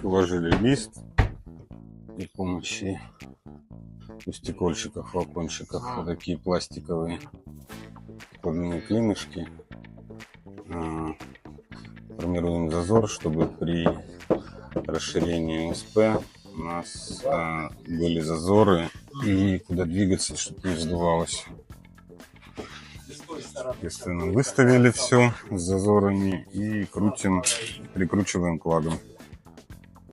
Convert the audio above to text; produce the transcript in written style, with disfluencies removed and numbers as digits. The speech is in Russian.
уложили лист при помощи стекольчиков, флакончиков. Вот такие пластиковые вкладные клинышки. Формируем зазор, чтобы при расширении УСП у нас были зазоры и куда двигаться, чтобы не вздувалось. Естественно, выставили все с зазорами и крутим, прикручиваем к лагам.